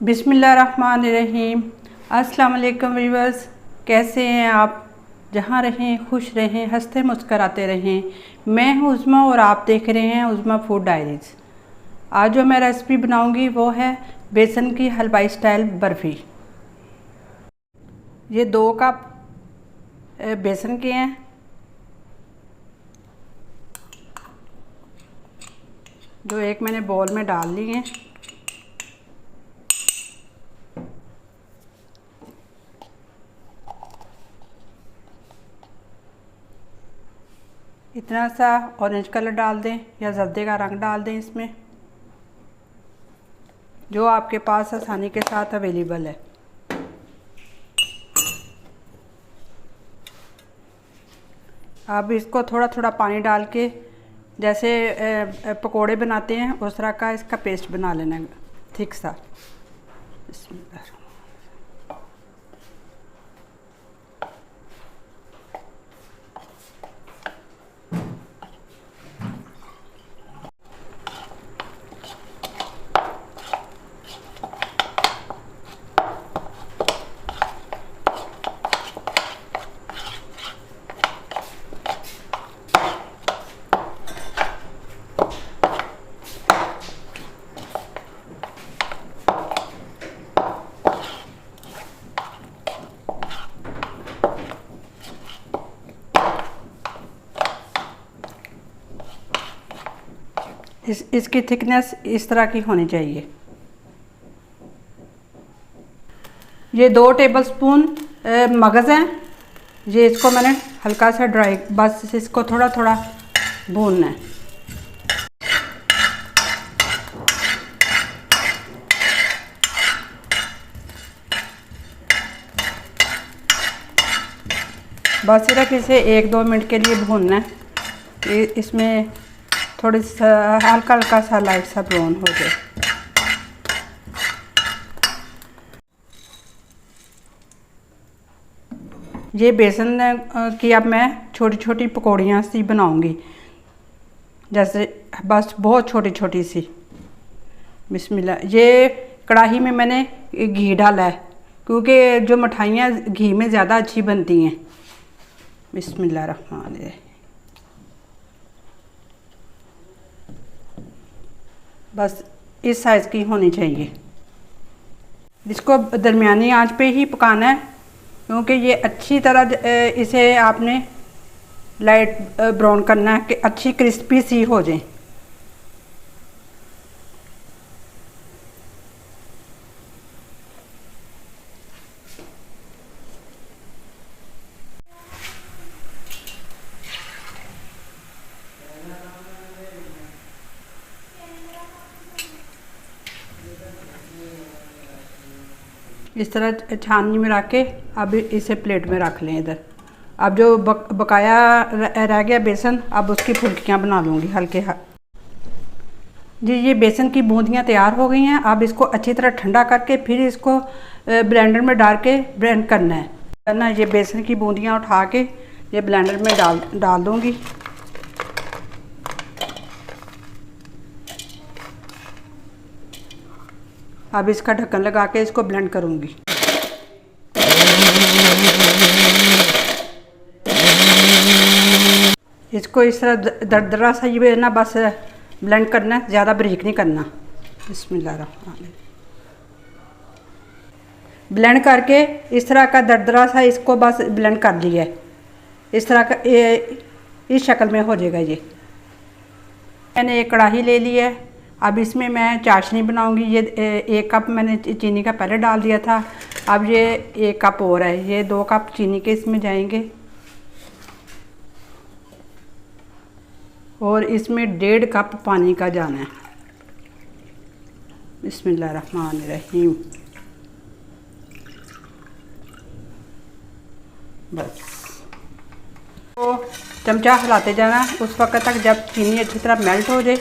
बिस्मिल्लाहिर्रहमानिर्रहीम। अस्सलाम वालेकुम व्यूअर्स, कैसे हैं आप? जहाँ रहें खुश रहें, हंसते मुस्कराते रहें। मैं हूँ उज़्मा और आप देख रहे हैं उज़्मा फूड डायरीज़। आज जो मैं रेसिपी बनाऊंगी वो है बेसन की हलवाई स्टाइल बर्फ़ी। ये 2 कप बेसन के हैं। जो एक मैंने बाउल में डाल लिए हैं। इतना सा ऑरेंज कलर डाल दें या जर्दे का रंग डाल दें इसमें, जो आपके पास आसानी के साथ अवेलेबल है। अब इसको थोड़ा थोड़ा पानी डाल के जैसे पकोड़े बनाते हैं उस तरह का इसका पेस्ट बना लेना है, थिक सा। इसकी थिकनेस इस तरह की होनी चाहिए। ये 2 टेबलस्पून मगज़ हैं। ये इसको मैंने हल्का सा ड्राई, बस इसको थोड़ा थोड़ा भूनना है। बस सिर्फ इसे 1-2 मिनट के लिए भूनना है। इसमें थोड़ी सा हल्का हल्का सा लाइट सा ब्राउन हो जाए। ये बेसन की अब मैं छोटी छोटी पकौड़ियाँ सी बनाऊंगी, जैसे बस बहुत छोटी छोटी सी। बिस्मिल्लाह। ये कढ़ाई में मैंने घी डाला है क्योंकि जो मिठाइयाँ घी में ज़्यादा अच्छी बनती हैं। बिस्मिल्लाहिर्रहमानिर्रहीम। बस इस साइज़ की होनी चाहिए। इसको दरमियानी आंच पे ही पकाना है क्योंकि ये अच्छी तरह इसे आपने लाइट ब्राउन करना है कि अच्छी क्रिस्पी सी हो जाए। इस तरह छाननी में रख के अब इसे प्लेट में रख लें इधर। अब जो बकाया रह गया बेसन, अब उसकी फुल्कियाँ बना लूँगी हल्के जी। ये बेसन की बूंदियाँ तैयार हो गई हैं। अब इसको अच्छी तरह ठंडा करके फिर इसको ब्लेंडर में डाल के ब्लेंड करना है। ये बेसन की बूंदियाँ उठा के ये ब्लेंडर में डाल दूँगी। अब इसका ढक्कन लगा के इसको ब्लेंड करूँगी। इसको इस तरह दरदरा सा ये ना बस ब्लेंड करना है, ज़्यादा बारीक नहीं करना। बिस्मिल्लाहिर्रहमानिर्रहीम। ब्लेंड करके इस तरह का दरदरा सा इसको बस ब्लेंड कर लिया है। इस तरह का इस शक्ल में हो जाएगा। ये मैंने एक कढ़ाई ले ली है। अब इसमें मैं चाशनी बनाऊंगी। ये 1 कप मैंने चीनी का पहले डाल दिया था। अब ये 1 कप और है। ये 2 कप चीनी के इसमें जाएंगे और इसमें 1.5 कप पानी का जाना है। बिस्मिल्लाहिर्रहमानिर्रहीम। बस तो चमचा हिलाते जाना उस वक्त तक जब चीनी अच्छी तरह मेल्ट हो जाए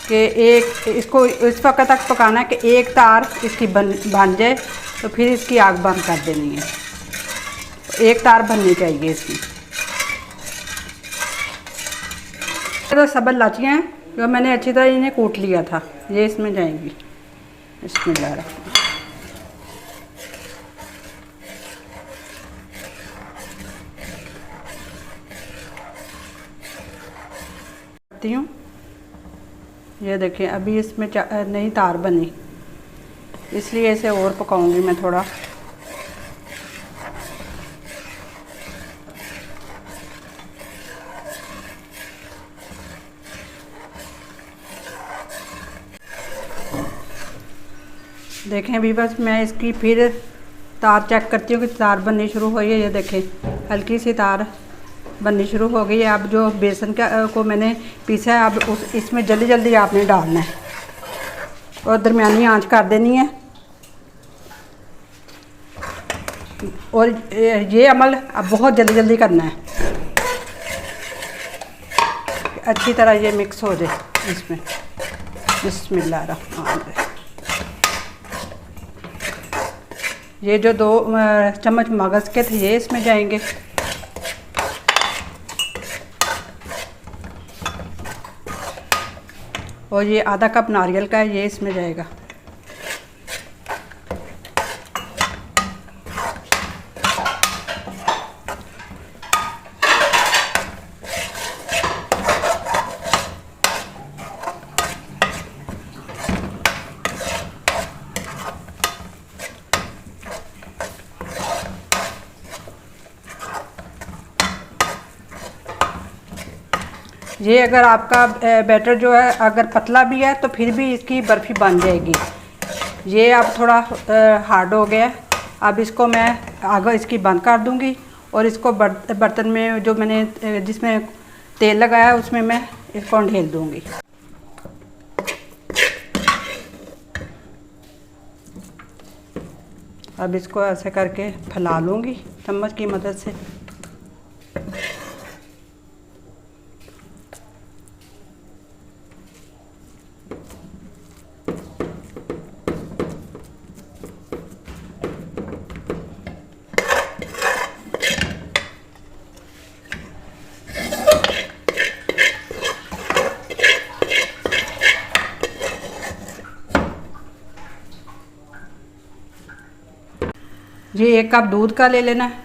कि इसको इस वक्त तक पकाना है कि एक तार इसकी बन जाए, तो फिर इसकी आग बंद कर देनी है। एक तार बननी चाहिए इसकी। तो सब इलाचियाँ हैं जो मैंने अच्छी तरह इन्हें कूट लिया था, ये इसमें जाएंगी। बिस्मिल्लाह करती हूँ। ये देखिए अभी इसमें नई तार बनी, इसलिए इसे और पकाऊंगी मैं थोड़ा। देखें अभी बस मैं इसकी फिर तार चेक करती हूँ कि तार बननी शुरू हुई है। ये देखें हल्की सी तार बननी शुरू हो गई है। अब जो बेसन को मैंने पीसा है, अब इसमें जल्दी जल्दी आपने डालना है और दरमियानी आंच कर देनी है। और ये अमल अब बहुत जल्दी जल्दी करना है, अच्छी तरह ये मिक्स हो जाए इसमें। बिस्मिल्लाह रहमान रहीम। ये जो 2 चम्मच मगज़ के थे ये इसमें जाएंगे। और ये आधा कप नारियल का है, ये इसमें जाएगा। ये अगर आपका बैटर जो है अगर पतला भी है तो फिर भी इसकी बर्फ़ी बन जाएगी। ये अब थोड़ा हार्ड हो गया है। अब इसको मैं आगे इसकी बंद कर दूंगी और इसको बर्तन में जो मैंने जिसमें तेल लगाया है उसमें मैं इसको ढेल दूंगी। अब इसको ऐसे करके फैला लूँगी चम्मच की मदद से। ये 1 कप दूध का ले लेना है,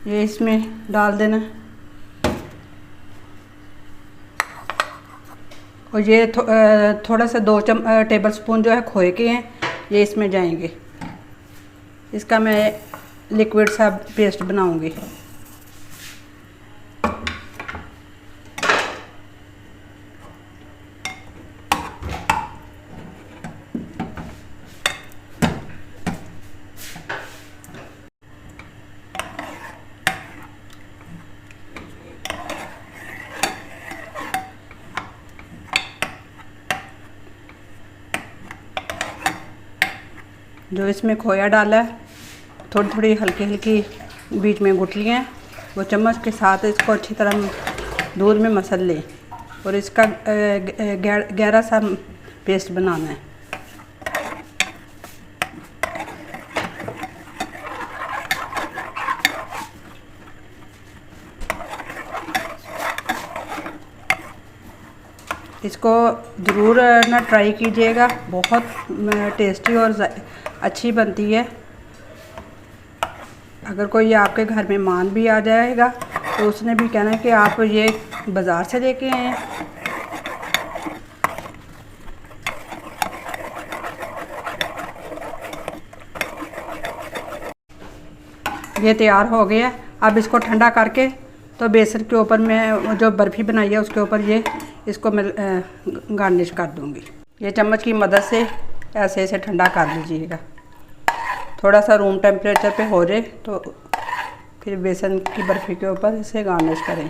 ये इसमें डाल देना है। और ये थोड़ा सा 2 टेबल स्पून जो है खोए के हैं, ये इसमें जाएंगे। इसका मैं लिक्विड सा पेस्ट बनाऊंगी। जो इसमें खोया डाला है, थोड़ी थोड़ी हल्की हल्की बीच में गुठलियाँ हैं, वो चम्मच के साथ इसको अच्छी तरह दूध में मसल लें और इसका गहरा सा पेस्ट बनाना है। इसको ज़रूर ना ट्राई कीजिएगा, बहुत टेस्टी और अच्छी बनती है। अगर कोई आपके घर में मेहमान भी आ जाएगा तो उसने भी कहना है कि आप ये बाज़ार से लेके आए हैं। ये तैयार हो गया। अब इसको ठंडा करके तो बेसन के ऊपर मैं जो बर्फ़ी बनाई है उसके ऊपर ये इसको मैं गार्निश कर दूंगी। ये चम्मच की मदद से ऐसे ऐसे ठंडा कर लीजिएगा। थोड़ा सा रूम टेम्परेचर पे हो जाए तो फिर बेसन की बर्फ़ी के ऊपर इसे गार्निश करें।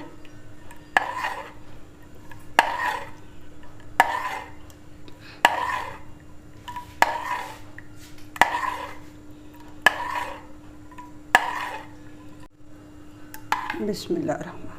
बिस्मिल्लाह रहमान।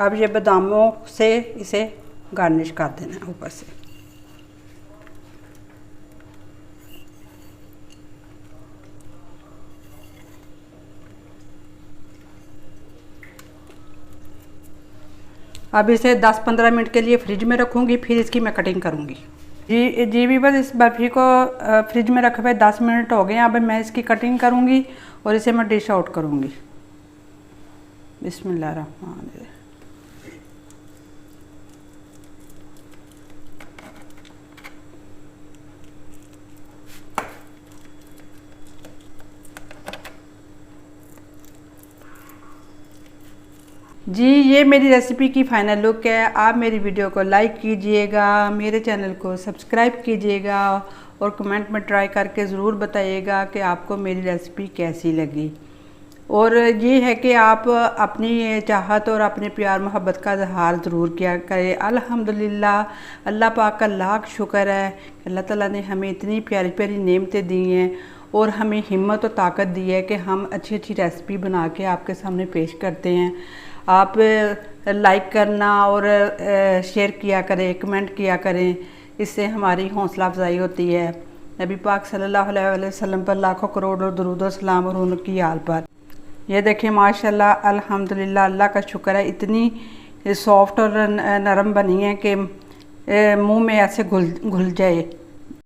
अब ये बादामों से इसे गार्निश कर देना ऊपर से। अब इसे 10-15 मिनट के लिए फ्रिज में रखूँगी, फिर इसकी मैं कटिंग करूँगी। जी वीवर, इस बर्फ़ी को फ्रिज में रखे हुए 10 मिनट हो गए। अब मैं इसकी कटिंग करूँगी और इसे मैं डिश आउट करूँगी। बिस्मिल्लाहिर्रहमानिर्रहीम। जी ये मेरी रेसिपी की फ़ाइनल लुक है। आप मेरी वीडियो को लाइक कीजिएगा, मेरे चैनल को सब्सक्राइब कीजिएगा और कमेंट में ट्राई करके ज़रूर बताइएगा कि आपको मेरी रेसिपी कैसी लगी। और ये है कि आप अपनी चाहत और अपने प्यार मोहब्बत का इज़हार ज़रूर किया करें। अल्हम्दुलिल्लाह, अल्लाह पाक का लाख शुक्र है कि अल्लाह ताला ने हमें इतनी प्यारी प्यारी नेमतें दी हैं और हमें हिम्मत और ताकत दी है कि हम अच्छी अच्छी रेसिपी बना के आपके सामने पेश करते हैं। आप लाइक करना और शेयर किया करें, कमेंट किया करें, इससे हमारी हौसला अफजाई होती है। नबी पाक सल्लल्लाहु अलैहि वसल्लम पर लाखों करोड़ और दरूद और सलाम और उनकी आल पर। ये देखें माशाल्लाह, अल्हम्दुलिल्लाह, अल्लाह का शुक्र है, इतनी सॉफ्ट और नरम बनी है कि मुंह में ऐसे घुल जाए।